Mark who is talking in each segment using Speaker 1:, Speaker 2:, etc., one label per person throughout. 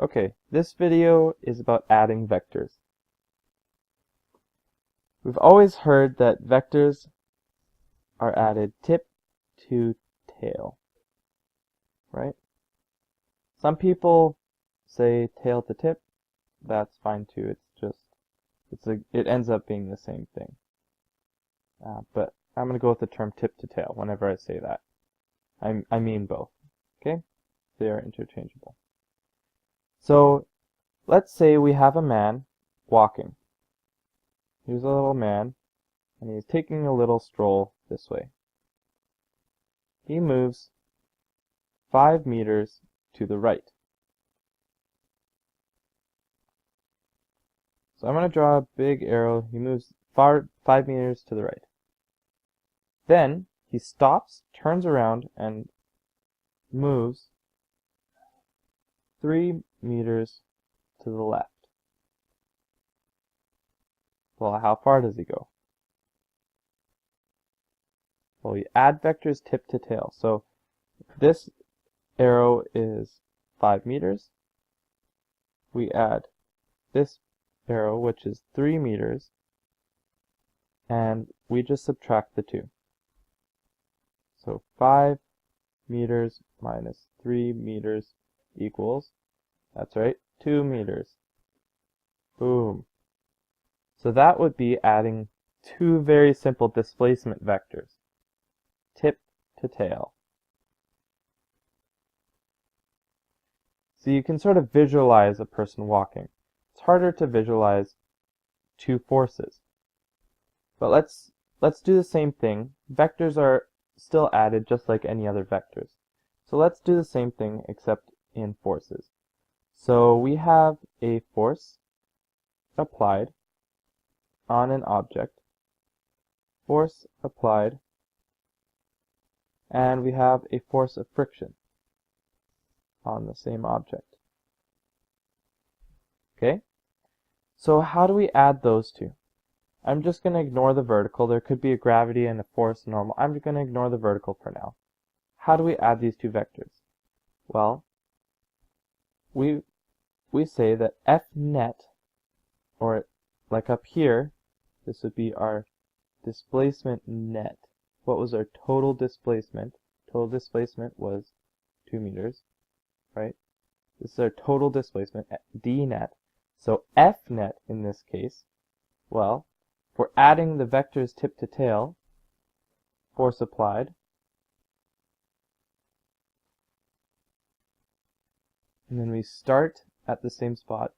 Speaker 1: Okay, this video is about adding vectors. We've always heard that vectors are added tip to tail, right? Some people say tail to tip. That's fine too. It ends up being the same thing. But I'm going to go with the term tip to tail whenever I say that. I mean both, okay? They are interchangeable. So let's say we have a man walking. Here's a little man, and he's taking a little stroll this way. He moves 5 meters to the right. So I'm going to draw a big arrow. He moves 5 meters to the right. Then he stops, turns around, and moves 3 meters to the left. Well, how far does he go? Well, we add vectors tip to tail. So this arrow is 5 meters. We add this arrow, which is 3 meters, and we just subtract the two. So 5 meters minus 3 meters equals, that's right, 2 meters. Boom. So that would be adding two very simple displacement vectors, tip to tail. So you can sort of visualize a person walking. It's harder to visualize two forces. But let's do the same thing. Vectors are still added just like any other vectors. So let's do the same thing except in forces. So we have a force applied on an object, force applied, and we have a force of friction on the same object. Okay? So how do we add those two? I'm just going to ignore the vertical. There could be a gravity and a force normal. I'm just going to ignore the vertical for now. How do we add these two vectors? Well, we say that F net, or like up here, this would be our displacement net. What was our total displacement? Total displacement was 2 meters, right? This is our total displacement, D net. So F net in this case, well, if we're adding the vectors tip to tail, force applied, and then we start at the same spot,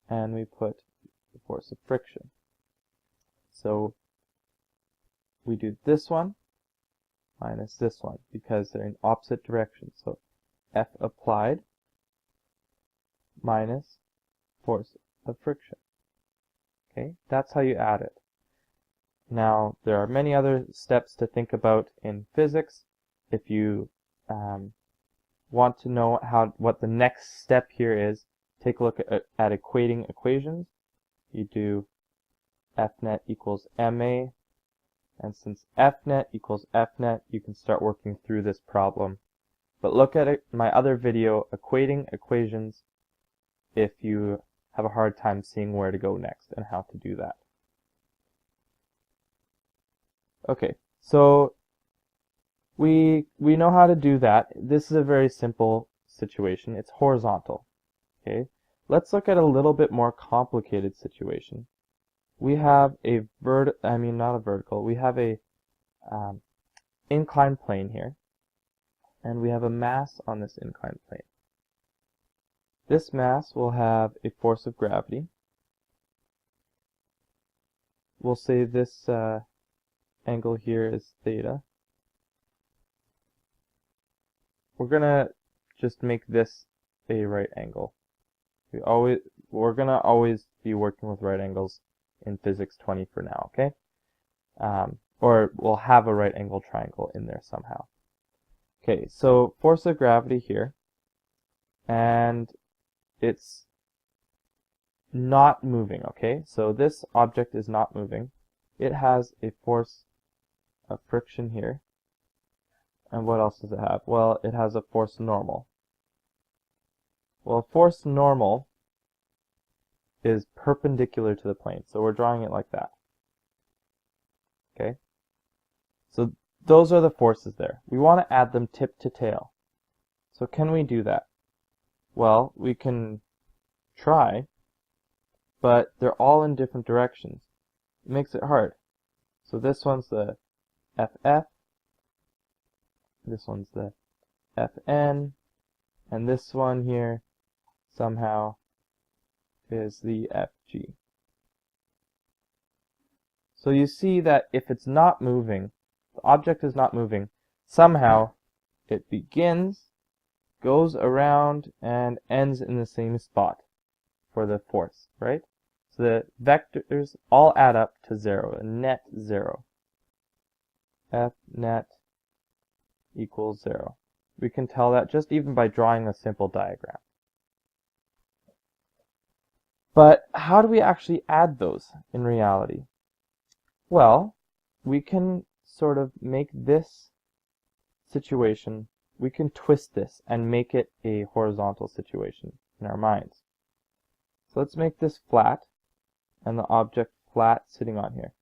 Speaker 1: and we put the force of friction. So we do this one minus this one because they're in opposite directions. So F applied minus force of friction. Okay, that's how you add it. Now, there are many other steps to think about in physics. If you want to know what the next step here is, take a look at equating equations. You do F net equals ma, and since F net equals F net, you can start working through this problem. But look at my other video, equating equations, if you have a hard time seeing where to go next and how to do that. Okay, so we know how to do that. This is a very simple situation. It's horizontal. Okay, let's look at a little bit more complicated situation. We have a we have a inclined plane here, and we have a mass on this inclined plane. This mass will have a force of gravity. We'll say this angle here is theta. We're gonna just make this a right angle. We're gonna always be working with right angles in physics 20 for now, okay? Or we'll have a right angle triangle in there somehow. Okay, so force of gravity here, and it's not moving, okay? So this object is not moving. It has a force of friction here. And what else does it have? Well, it has a force normal. Well, force normal is perpendicular to the plane, so we're drawing it like that. Okay? So those are the forces there. We want to add them tip to tail. So can we do that? Well, we can try, but they're all in different directions. It makes it hard. So this one's the FF, this one's the FN, and this one here somehow is the FG. So you see that if it's not moving, the object is not moving, somehow it begins, goes around, and ends in the same spot for the force, right? So the vectors all add up to 0, a net 0. F net equals 0. We can tell that just even by drawing a simple diagram. But how do we actually add those in reality? Well, we can sort of make this situation, we can twist this and make it a horizontal situation in our minds. So let's make this flat and the object flat sitting on here.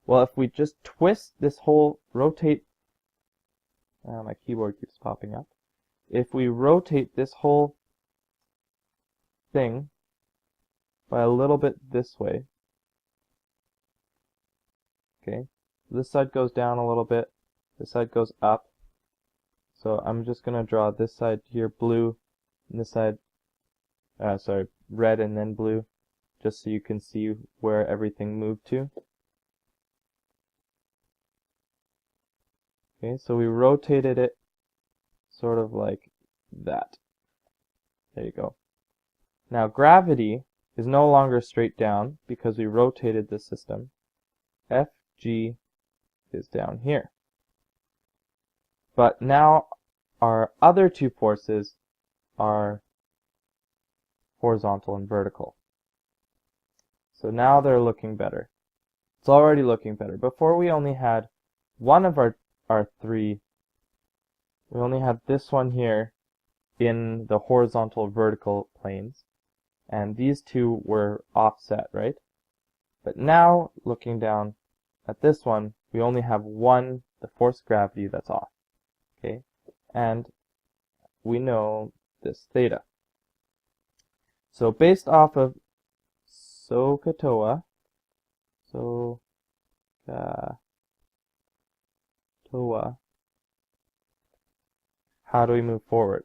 Speaker 1: Well, if we just twist this whole, rotate, my keyboard keeps popping up. If we rotate this whole thing by a little bit this way, okay, this side goes down a little bit, this side goes up. So I'm just going to draw this side here blue, and this side, red and then blue, just so you can see where everything moved to. Okay, so we rotated it sort of like that. There you go. Now gravity is no longer straight down because we rotated the system. FG is down here. But now our other two forces are horizontal and vertical. So now they're looking better. It's already looking better. Before we only had one of our three, we only had this one here in the horizontal vertical planes, and these two were offset, right? But now, looking down at this one, we only have one, the force of gravity, that's off, okay? And we know this theta. So based off of SOHCAHTOA, how do we move forward?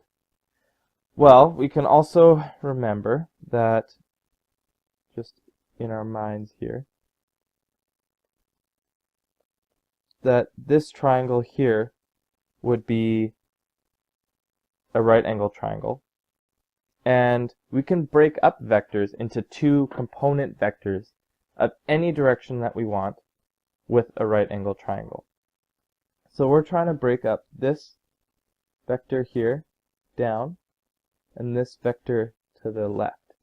Speaker 1: Well, we can also remember that, just in our minds here, that this triangle here would be a right angle triangle. And we can break up vectors into two component vectors of any direction that we want with a right angle triangle. So we're trying to break up this vector here down and this vector to the left.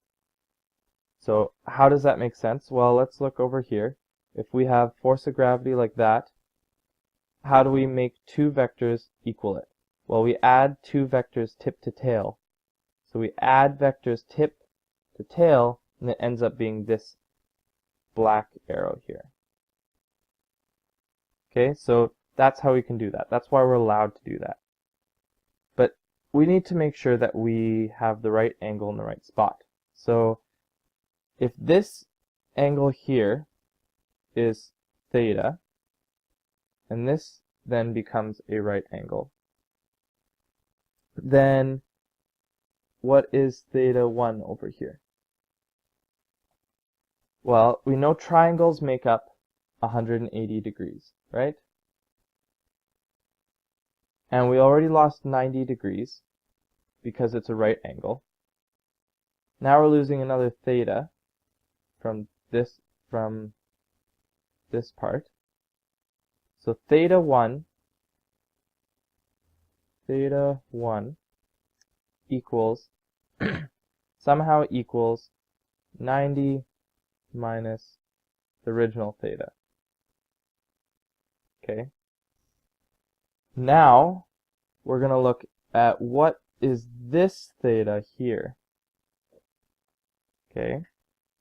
Speaker 1: So how does that make sense? Well, let's look over here. If we have force of gravity like that, how do we make two vectors equal it? Well, we add two vectors tip to tail. So we add vectors tip to tail, and it ends up being this black arrow here. Okay, so that's how we can do that. That's why we're allowed to do that. But we need to make sure that we have the right angle in the right spot. So if this angle here is theta, and this then becomes a right angle, then what is theta 1 over here? Well, we know triangles make up 180 degrees, right? And we already lost 90 degrees because it's a right angle. Now we're losing another theta from this part. So theta 1 equals somehow equals 90 minus the original theta. Okay. Now we're going to look at what is this theta here. Okay,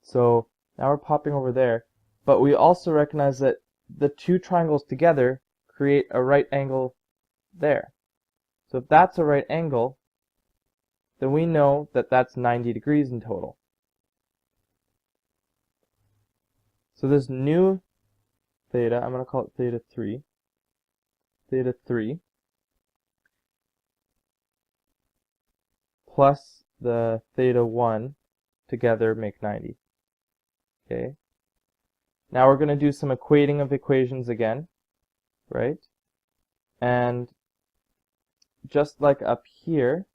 Speaker 1: so now we're popping over there, but we also recognize that the two triangles together create a right angle there. So if that's a right angle, then we know that that's 90 degrees in total. So this new theta, I'm going to call it theta 3, plus the theta 1 together make 90. Okay. Now we're going to do some equating of equations again, right? And just like up here,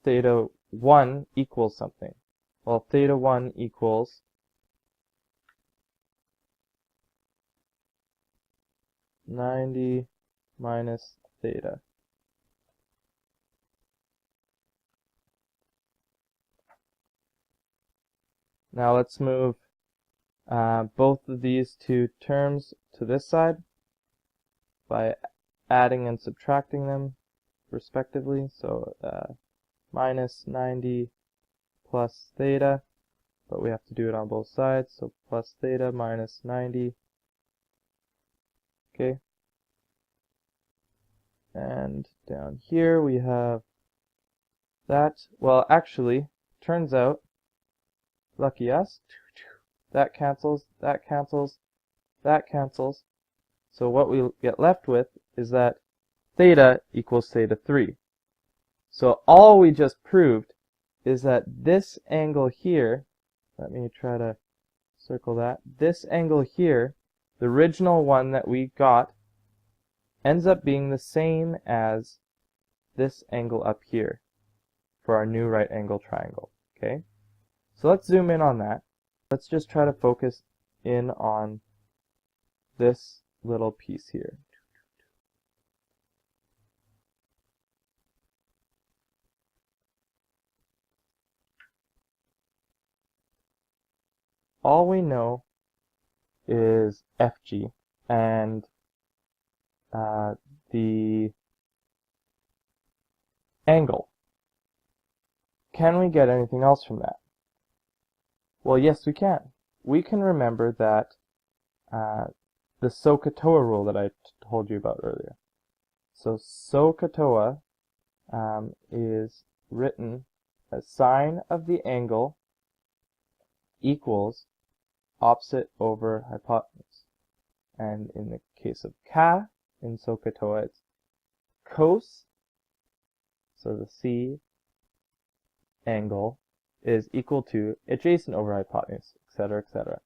Speaker 1: theta 1 equals something. Well, theta 1 equals -90 minus theta. Now let's move both of these two terms to this side by adding and subtracting them respectively. So minus 90 plus theta, but we have to do it on both sides. So plus theta minus 90. Okay. And down here we have that. Well, actually, turns out, lucky us, that cancels, that cancels, that cancels. So what we get left with is that theta equals theta 3. So all we just proved is that this angle here, let me try to circle that, this angle here, the original one that we got, ends up being the same as this angle up here for our new right angle triangle. Okay, so let's zoom in on that. Let's just try to focus in on this little piece here. All we know is FG and the angle. Can we get anything else from that? Well, yes, we can. We can remember that the SOHCAHTOA rule that I told you about earlier. So SOHCAHTOA is written as sine of the angle equals opposite over hypotenuse. And in the case of CA, in SOHCAHTOA, it's cos, so the C angle is equal to adjacent over hypotenuse, etc., etc.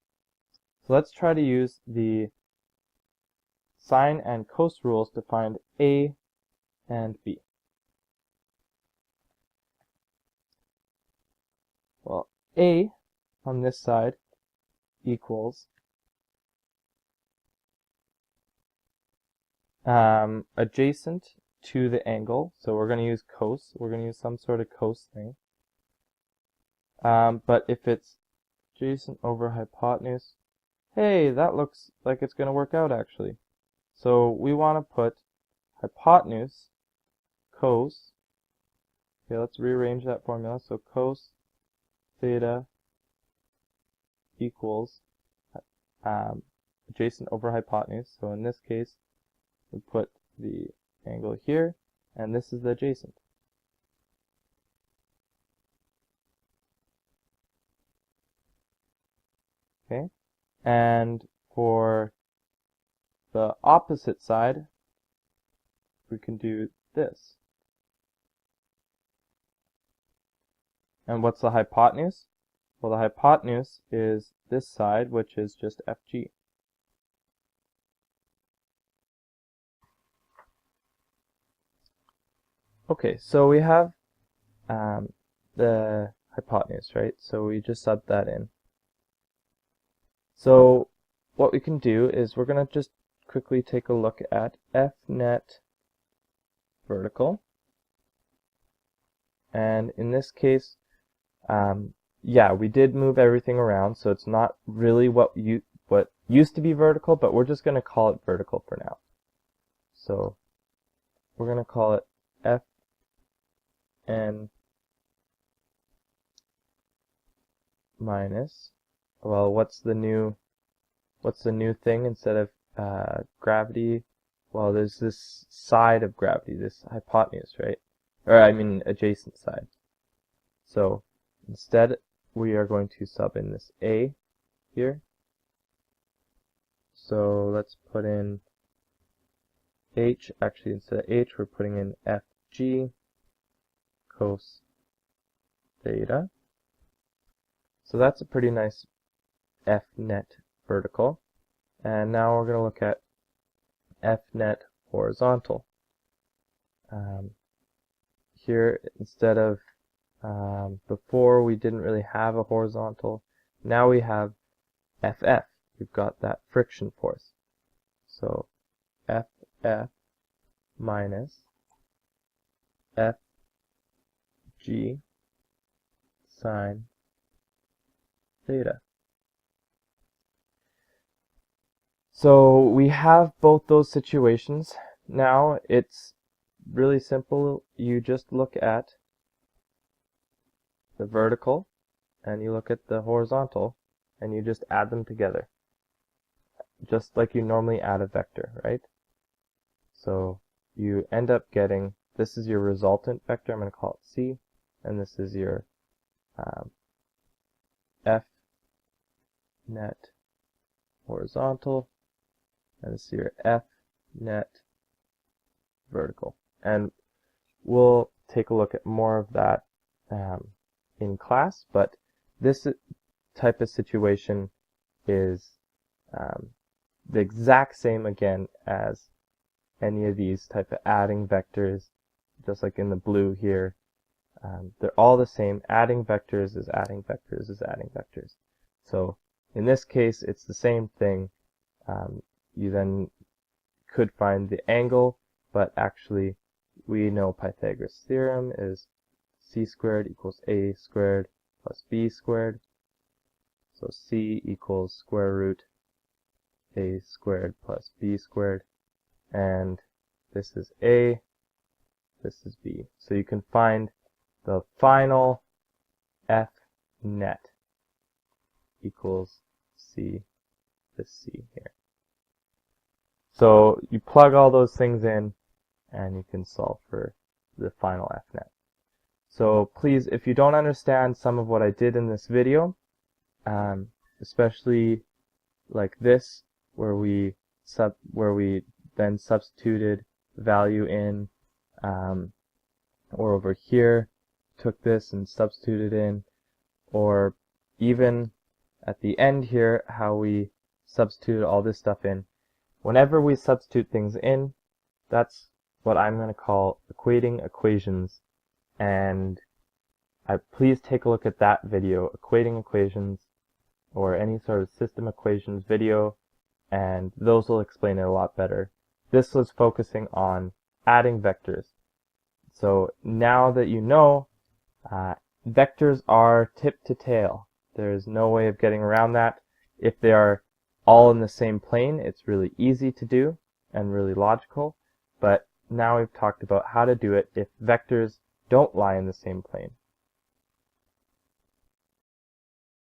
Speaker 1: So let's try to use the sine and cos rules to find A and B. Well, A on this side equals adjacent to the angle, so we're going to use cos, we're going to use some sort of cos thing. But if it's adjacent over hypotenuse, hey, that looks like it's going to work out actually. So we want to put hypotenuse cos, okay, let's rearrange that formula, so cos theta equals adjacent over hypotenuse, so in this case we put the angle here, and this is the adjacent. Okay, and for the opposite side, we can do this. And what's the hypotenuse? Well, the hypotenuse is this side, which is just FG. Okay, so we have the hypotenuse, right? So we just sub that in. So what we can do is we're going to just quickly take a look at F net vertical. And in this case, yeah, we did move everything around, so it's not really what used to be vertical, but we're just going to call it vertical for now. So we're going to call it F N minus, well, what's the new thing instead of gravity? Well, there's this side of gravity, this hypotenuse, right? Or I mean adjacent side. So instead we are going to sub in this a here. So let's put in h. Actually, instead of h, we're putting in fg cos theta. So that's a pretty nice f net vertical. And now we're going to look at f net horizontal. Here, instead of before we didn't really have a horizontal, now we have ff. We've got that friction force. So ff minus fg sine theta. So we have both those situations. Now it's really simple. You just look at the vertical and you look at the horizontal and you just add them together, just like you normally add a vector, right? So you end up getting, this is your resultant vector, I'm going to call it C, and this is your F net horizontal, and this is your F net vertical. And we'll take a look at more of that in class, but this type of situation is the exact same again as any of these type of adding vectors, just like in the blue here. They're all the same. Adding vectors is adding vectors is adding vectors. So in this case, it's the same thing. You then could find the angle, but actually we know Pythagoras' theorem is c squared equals a squared plus b squared. So c equals square root a squared plus b squared. And this is a, this is b. So you can find the final F net equals c, this c here. So you plug all those things in and you can solve for the final F net. So please, if you don't understand some of what I did in this video, especially like this, where we then substituted value in, or over here took this and substituted in, or even at the end here how we substituted all this stuff in. Whenever we substitute things in, that's what I'm going to call equating equations. And please take a look at that video, equating equations, or any sort of system equations video, and those will explain it a lot better. This was focusing on adding vectors. So now that you know, vectors are tip to tail. There's no way of getting around that. If they are all in the same plane, it's really easy to do and really logical. But now we've talked about how to do it if vectors don't lie in the same plane.